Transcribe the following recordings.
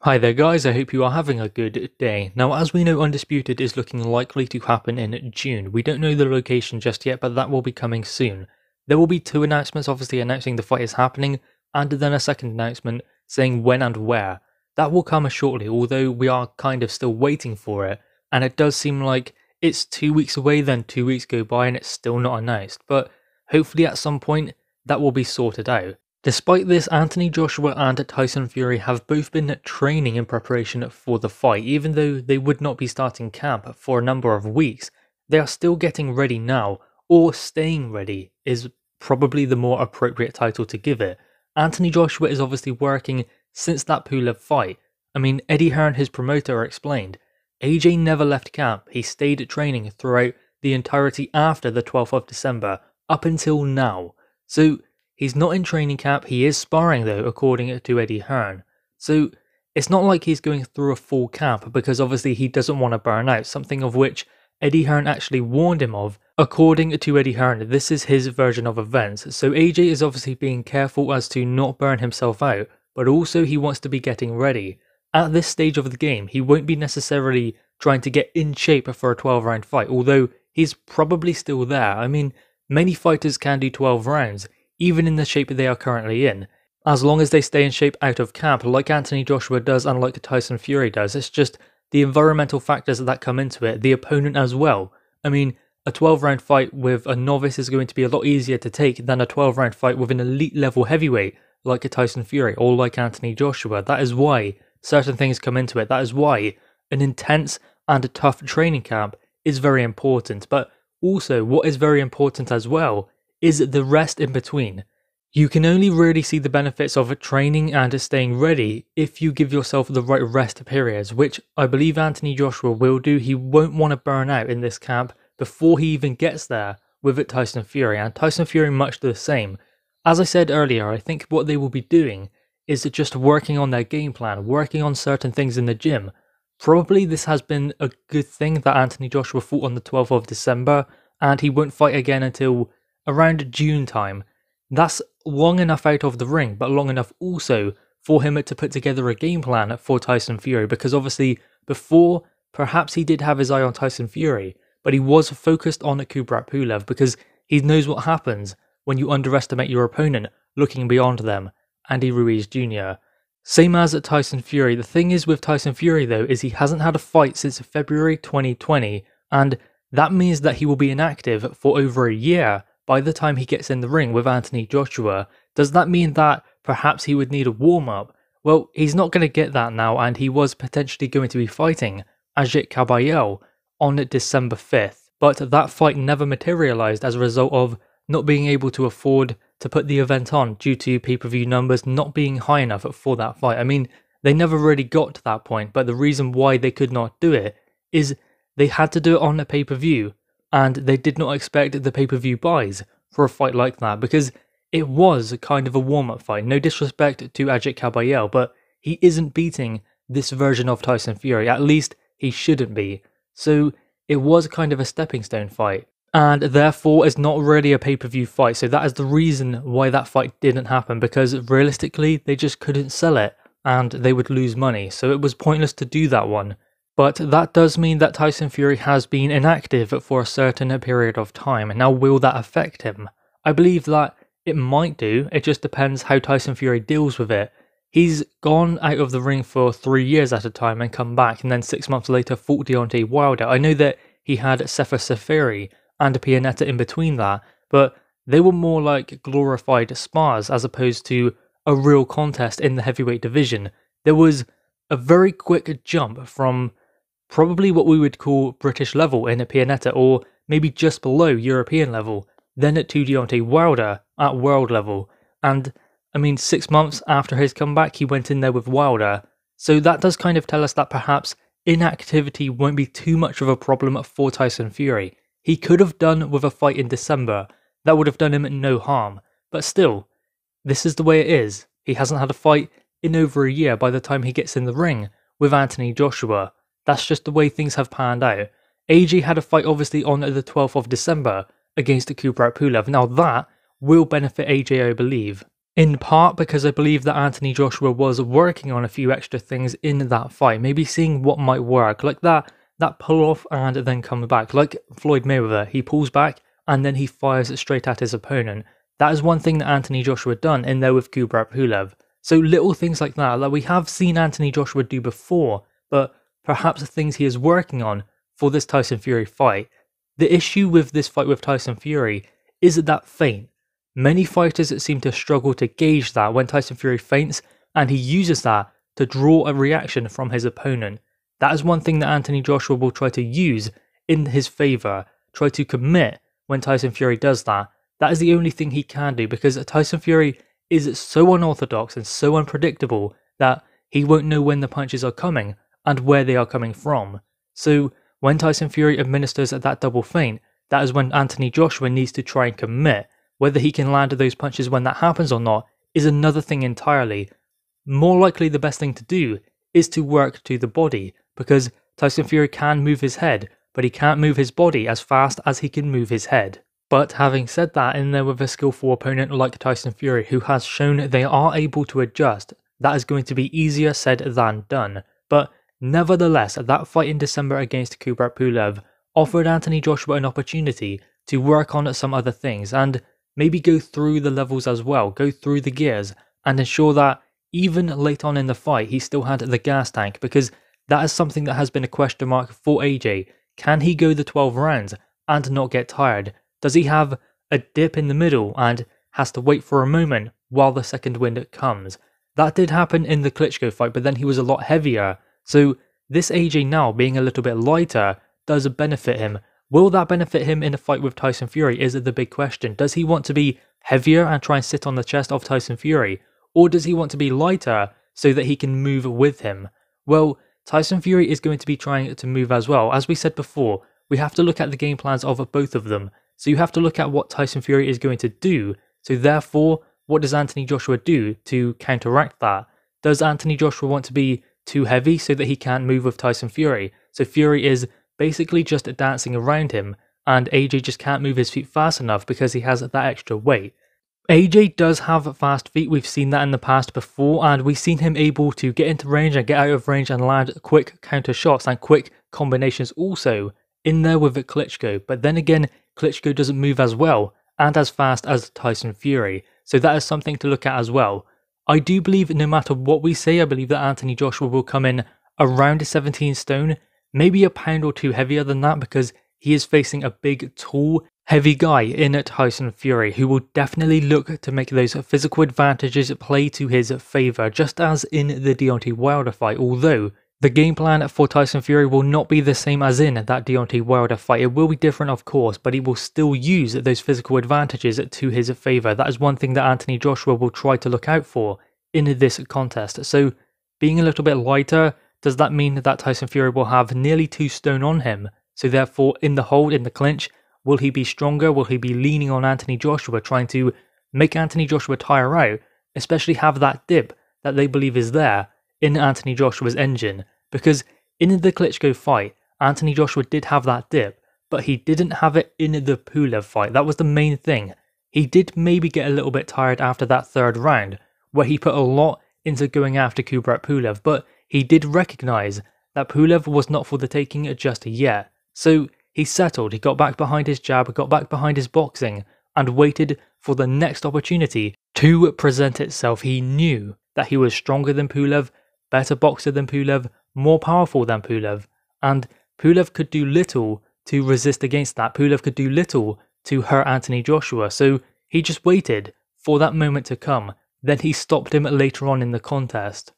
Hi there guys, I hope you are having a good day. Now as we know, Undisputed is looking likely to happen in June. We don't know the location just yet, but that will be coming soon. There will be two announcements obviously announcing the fight is happening, and then a second announcement saying when and where. That will come shortly, although we are kind of still waiting for it, and it does seem like it's 2 weeks away, then 2 weeks go by and it's still not announced, but hopefully at some point that will be sorted out. Despite this, Anthony Joshua and Tyson Fury have both been training in preparation for the fight. Even though they would not be starting camp for a number of weeks, they are still getting ready now, or staying ready is probably the more appropriate title to give it. Anthony Joshua is obviously working since that Pulev fight. I mean, Eddie Hearn, his promoter, explained, AJ never left camp, he stayed training throughout the entirety after the 12th of December, up until now. So he's not in training camp, he is sparring though, according to Eddie Hearn. So it's not like he's going through a full camp, because obviously he doesn't want to burn out, something of which Eddie Hearn actually warned him of. According to Eddie Hearn, this is his version of events, so AJ is obviously being careful as to not burn himself out, but also he wants to be getting ready. At this stage of the game, he won't be necessarily trying to get in shape for a 12-round fight, although he's probably still there. I mean, many fighters can do 12 rounds, even in the shape they are currently in, as long as they stay in shape out of camp, like Anthony Joshua does and like Tyson Fury does. It's just the environmental factors that come into it, the opponent as well. I mean, a 12-round fight with a novice is going to be a lot easier to take than a 12-round fight with an elite level heavyweight like a Tyson Fury or like Anthony Joshua. That is why certain things come into it. That is why an intense and a tough training camp is very important. But also, what is very important as well is the rest in between. You can only really see the benefits of training and staying ready if you give yourself the right rest periods, which I believe Anthony Joshua will do. He won't want to burn out in this camp before he even gets there with Tyson Fury, and Tyson Fury much the same. As I said earlier, I think what they will be doing is just working on their game plan, working on certain things in the gym. Probably this has been a good thing that Anthony Joshua fought on the 12th of December, and he won't fight again until around June time. That's long enough out of the ring, but long enough also for him to put together a game plan for Tyson Fury, because obviously before, perhaps he did have his eye on Tyson Fury, but he was focused on Kubrat Pulev because he knows what happens when you underestimate your opponent looking beyond them, Andy Ruiz Jr. Same as at Tyson Fury. The thing is with Tyson Fury though, is he hasn't had a fight since February 2020, and that means that he will be inactive for over a year by the time he gets in the ring with Anthony Joshua. Does that mean that perhaps he would need a warm-up? Well, he's not going to get that now, and he was potentially going to be fighting Ajit Kabayel on December 5th, but that fight never materialized as a result of not being able to afford to put the event on due to pay-per-view numbers not being high enough for that fight. I mean, they never really got to that point, but the reason why they could not do it is they had to do it on a pay-per-view, and they did not expect the pay-per-view buys for a fight like that, because it was kind of a warm-up fight. No disrespect to Ajit Kabayel, but he isn't beating this version of Tyson Fury. At least he shouldn't be. So it was kind of a stepping stone fight, and therefore it's not really a pay-per-view fight. So that is the reason why that fight didn't happen, because realistically they just couldn't sell it and they would lose money. So it was pointless to do that one. But that does mean that Tyson Fury has been inactive for a certain period of time. Now, will that affect him? I believe that it might do. It just depends how Tyson Fury deals with it. He's gone out of the ring for 3 years at a time and come back, and then 6 months later fought Deontay Wilder. I know that he had Sefer Seferi and Pianeta in between that, but they were more like glorified spars as opposed to a real contest in the heavyweight division. There was a very quick jump from probably what we would call British level in a Pianeta, or maybe just below European level, then at to Deontay Wilder at world level. And I mean, 6 months after his comeback, he went in there with Wilder. So that does kind of tell us that perhaps inactivity won't be too much of a problem for Tyson Fury. He could have done with a fight in December. That would have done him no harm. But still, this is the way it is. He hasn't had a fight in over a year by the time he gets in the ring with Anthony Joshua. That's just the way things have panned out. AJ had a fight obviously on the 12th of December against Kubrat Pulev. Now that will benefit AJ, I believe. In part because I believe that Anthony Joshua was working on a few extra things in that fight, maybe seeing what might work, like that pull off and then come back. Like Floyd Mayweather, he pulls back and then he fires straight at his opponent. That is one thing that Anthony Joshua done in there with Kubrat Pulev. So little things like that we have seen Anthony Joshua do before, but perhaps things he is working on for this Tyson Fury fight. The issue with this fight with Tyson Fury is that feint. Many fighters seem to struggle to gauge that when Tyson Fury feints, and he uses that to draw a reaction from his opponent. That is one thing that Anthony Joshua will try to use in his favour, try to commit when Tyson Fury does that. That is the only thing he can do, because Tyson Fury is so unorthodox and so unpredictable that he won't know when the punches are coming and where they are coming from. So when Tyson Fury administers that double feint, that is when Anthony Joshua needs to try and commit. Whether he can land those punches when that happens or not is another thing entirely. More likely the best thing to do is to work to the body, because Tyson Fury can move his head, but he can't move his body as fast as he can move his head. But having said that, in there with a skillful opponent like Tyson Fury, who has shown they are able to adjust, that is going to be easier said than done. But nevertheless, that fight in December against Kubrat Pulev offered Anthony Joshua an opportunity to work on some other things and maybe go through the levels as well, go through the gears, and ensure that even late on in the fight he still had the gas tank, because that is something that has been a question mark for AJ. Can he go the 12 rounds and not get tired? Does he have a dip in the middle and has to wait for a moment while the second wind comes? That did happen in the Klitschko fight, but then he was a lot heavier. So this AJ now being a little bit lighter does benefit him. Will that benefit him in a fight with Tyson Fury is the big question. Does he want to be heavier and try and sit on the chest of Tyson Fury? Or does he want to be lighter so that he can move with him? Well, Tyson Fury is going to be trying to move as well. As we said before, we have to look at the game plans of both of them. So you have to look at what Tyson Fury is going to do. So therefore, what does Anthony Joshua do to counteract that? Does Anthony Joshua want to be too heavy so that he can't move with Tyson Fury? So Fury is basically just dancing around him, and AJ just can't move his feet fast enough because he has that extra weight. AJ does have fast feet, we've seen that in the past before, and we've seen him able to get into range and get out of range and land quick counter shots and quick combinations also in there with Klitschko. But then again, Klitschko doesn't move as well and as fast as Tyson Fury, so that is something to look at as well. I do believe no matter what we say, I believe that Anthony Joshua will come in around 17 stone, maybe a pound or two heavier than that, because he is facing a big, tall, heavy guy in Tyson Fury, who will definitely look to make those physical advantages play to his favour, just as in the Deontay Wilder fight, although the game plan for Tyson Fury will not be the same as in that Deontay Wilder fight. It will be different, of course, but he will still use those physical advantages to his favour. That is one thing that Anthony Joshua will try to look out for in this contest. So, being a little bit lighter, does that mean that Tyson Fury will have nearly 2 stone on him? So therefore, in the hold, in the clinch, will he be stronger? Will he be leaning on Anthony Joshua, trying to make Anthony Joshua tire out, especially have that dip that they believe is there in Anthony Joshua's engine? Because in the Klitschko fight, Anthony Joshua did have that dip, but he didn't have it in the Pulev fight. That was the main thing. He did maybe get a little bit tired after that 3rd round, where he put a lot into going after Kubrat Pulev, but he did recognise that Pulev was not for the taking just yet. So he settled, he got back behind his jab, got back behind his boxing, and waited for the next opportunity to present itself. He knew that he was stronger than Pulev, better boxer than Pulev, more powerful than Pulev, and Pulev could do little to resist against that. Pulev could do little to hurt Anthony Joshua, so he just waited for that moment to come. Then he stopped him later on in the contest.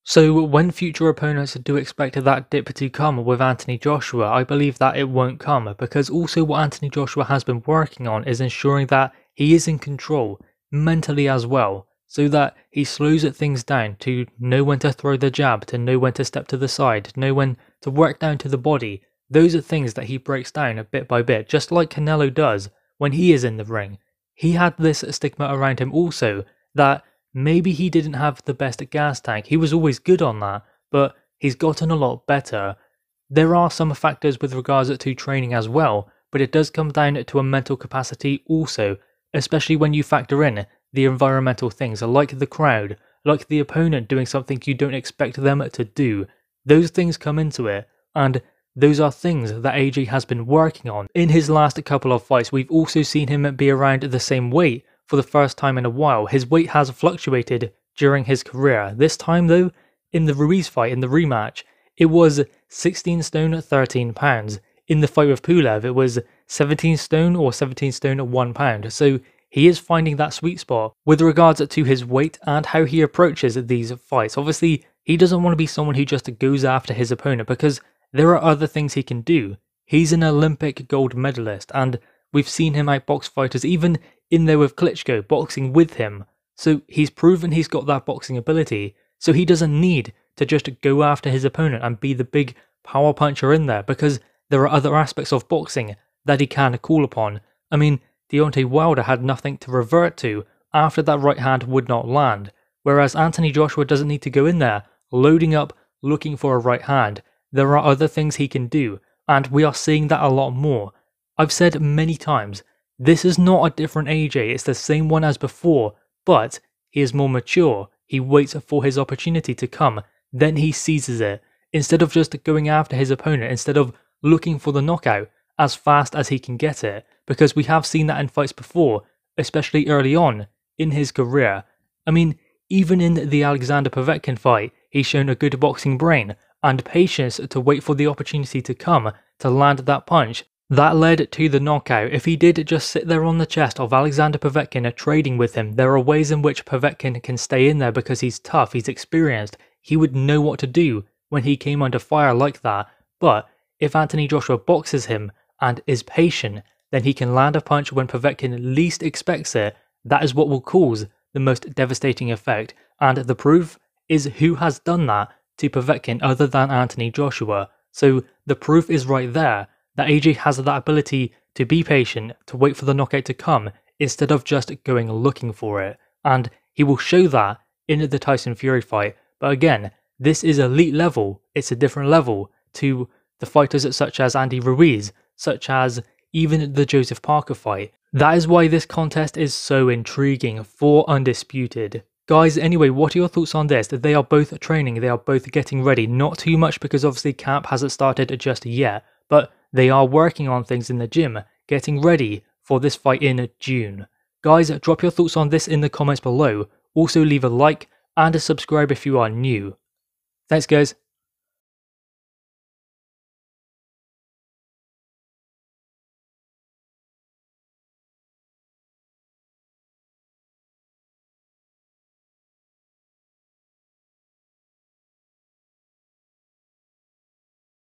So when future opponents do expect that dip to come with Anthony Joshua, I believe that it won't come, because also what Anthony Joshua has been working on is ensuring that he is in control mentally as well, so that he slows things down to know when to throw the jab, to know when to step to the side, to know when to work down to the body. Those are things that he breaks down bit by bit, just like Canelo does when he is in the ring. He had this stigma around him also, that maybe he didn't have the best gas tank. He was always good on that, but he's gotten a lot better. There are some factors with regards to training as well, but it does come down to a mental capacity also, especially when you factor in the environmental things, like the crowd, like the opponent doing something you don't expect them to do. Those things come into it, and those are things that AJ has been working on. In his last couple of fights, we've also seen him be around the same weight for the first time in a while. His weight has fluctuated during his career. This time though, in the Ruiz fight, in the rematch, it was 16 stone 13 pounds. In the fight with Pulev, it was 17 stone or 17 stone 1 pound. So he is finding that sweet spot with regards to his weight and how he approaches these fights. Obviously, he doesn't want to be someone who just goes after his opponent because there are other things he can do. He's an Olympic gold medalist, and we've seen him outbox fighters, even in there with Klitschko, boxing with him. So he's proven he's got that boxing ability, so he doesn't need to just go after his opponent and be the big power puncher in there, because there are other aspects of boxing that he can call upon. I mean, Deontay Wilder had nothing to revert to after that right hand would not land, whereas Anthony Joshua doesn't need to go in there loading up looking for a right hand. There are other things he can do, and we are seeing that a lot more. I've said many times, this is not a different AJ, it's the same one as before, but he is more mature. He waits for his opportunity to come, then he seizes it, instead of just going after his opponent, instead of looking for the knockout as fast as he can get it, because we have seen that in fights before, especially early on in his career. I mean, even in the Alexander Povetkin fight, he's shown a good boxing brain and patience to wait for the opportunity to come to land that punch that led to the knockout. If he did just sit there on the chest of Alexander Povetkin trading with him, there are ways in which Povetkin can stay in there because he's tough, he's experienced, he would know what to do when he came under fire like that. But if Anthony Joshua boxes him and is patient, then he can land a punch when Povetkin least expects it. That is what will cause the most devastating effect, and the proof is who has done that to Povetkin other than Anthony Joshua. So the proof is right there that AJ has that ability to be patient, to wait for the knockout to come instead of just going looking for it, and he will show that in the Tyson Fury fight. But again, this is elite level, it's a different level to the fighters such as Andy Ruiz, such as even the Joseph Parker fight. That is why this contest is so intriguing for Undisputed. Guys, anyway, what are your thoughts on this? They are both training, they are both getting ready. Not too much because obviously camp hasn't started just yet, but they are working on things in the gym, getting ready for this fight in June. Guys, drop your thoughts on this in the comments below. Also leave a like and a subscribe if you are new. Thanks guys.